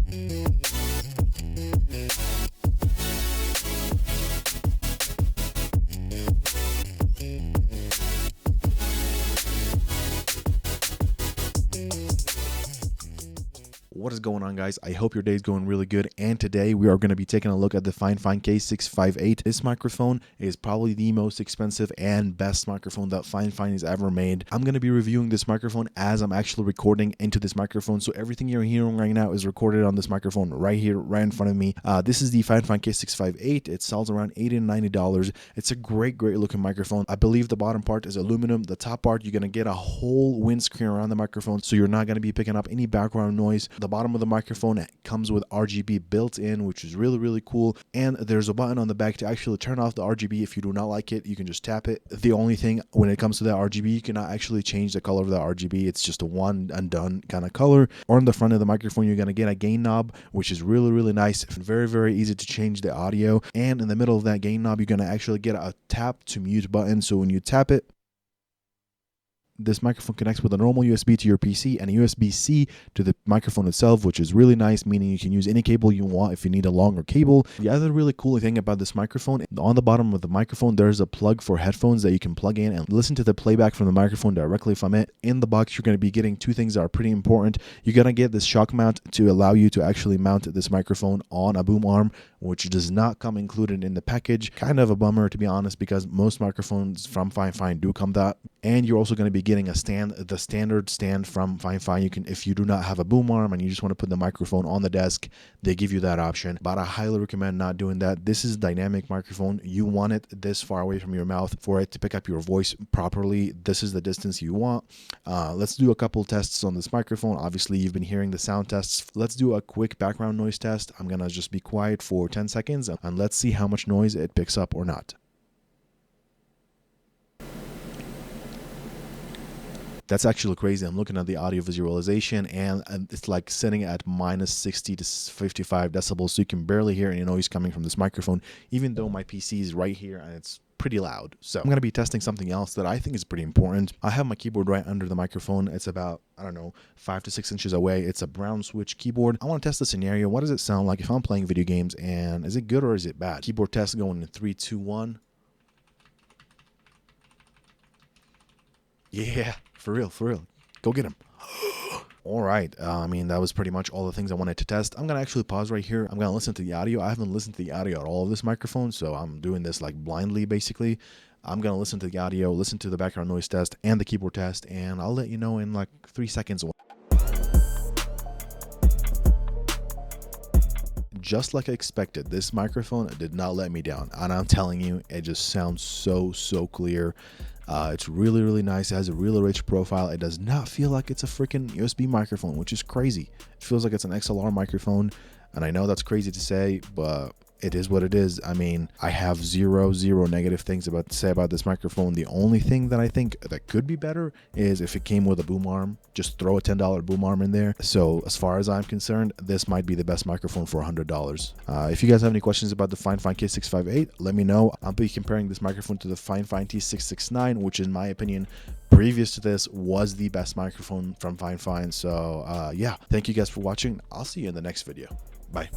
What is going on, guys? I hope your day is going really good, and today we are going to be taking a look at the FIFINE K658. This microphone is probably the most expensive and best microphone that FIFINE has ever made. I'm going to be reviewing this microphone as I'm actually recording into this microphone, so everything you're hearing right now is recorded on this microphone right here, right in front of me. This is the FIFINE K658. It sells around $80 to $90. It's a great looking microphone. I believe the bottom part is aluminum. The top part, you're going to get a whole windscreen around the microphone, so you're not going to be picking up any background noise. The bottom of the microphone comes with RGB built in, which is really cool, and there's a button on the back to actually turn off the RGB. If you do not like it, you can just tap it. The only thing when it comes to that RGB, you cannot actually change the color of the RGB. It's just a one and done kind of color. On the front of the microphone, you're going to get a gain knob, which is really nice, very easy to change the audio. And in the middle of that gain knob, you're going to actually get a tap to mute button, so when you tap it, this microphone connects with a normal USB to your PC and a USB-C to the microphone itself, which is really nice, meaning you can use any cable you want if you need a longer cable. The other really cool thing about this microphone, on the bottom of the microphone, there's a plug for headphones that you can plug in and listen to the playback from the microphone directly from it. In the box, you're going to be getting two things that are pretty important. You're going to get this shock mount to allow you to actually mount this microphone on a boom arm, which does not come included in the package. Kind of a bummer, to be honest, because most microphones from FIFINE do come that. And you're also going to be getting a stand, the standard stand from FIFINE. You can, if you do not have a boom arm and you just want to put the microphone on the desk, they give you that option. But I highly recommend not doing that. This is a dynamic microphone. You want it this far away from your mouth for it to pick up your voice properly. This is the distance you want. Let's do a couple tests on this microphone. Obviously, you've been hearing the sound tests. Let's do a quick background noise test. I'm going to just be quiet for 10 seconds and let's see how much noise it picks up or not. That's actually crazy. I'm looking at the audio visualization and it's like sitting at minus 60 to 55 decibels, so you can barely hear any noise coming from this microphone, even though my PC is right here and it's pretty loud. So I'm going to be testing something else that I think is pretty important. I have my keyboard right under the microphone. It's about, I don't know, 5 to 6 inches away. It's a brown switch keyboard. I want to test the scenario. What does it sound like if I'm playing video games, and is it good or is it bad? Keyboard test going in 3, 2, 1. Yeah, for real. Go get him. All right. I mean, that was pretty much all the things I wanted to test. I'm going to actually pause right here. I'm going to listen to the audio. I haven't listened to the audio at all of this microphone, so I'm doing this like blindly, basically. I'm going to listen to the audio, listen to the background noise test and the keyboard test, and I'll let you know in like 3 seconds. Just like I expected, this microphone did not let me down, and I'm telling you, it just sounds so clear. It's really nice. It has a really rich profile. It does not feel like it's a freaking USB microphone, which is crazy. It feels like it's an XLR microphone, and I know that's crazy to say, but it is what it is. I mean, I have zero negative things to say about this microphone. The only thing that I think that could be better is if it came with a boom arm. Just throw a $10 boom arm in there. So as far as I'm concerned, this might be the best microphone for $100. If you guys have any questions about the FIFINE K658, let me know. I'll be comparing this microphone to the FIFINE T669, which in my opinion, previous to this, was the best microphone from FIFINE. So yeah, thank you guys for watching. I'll see you in the next video. Bye.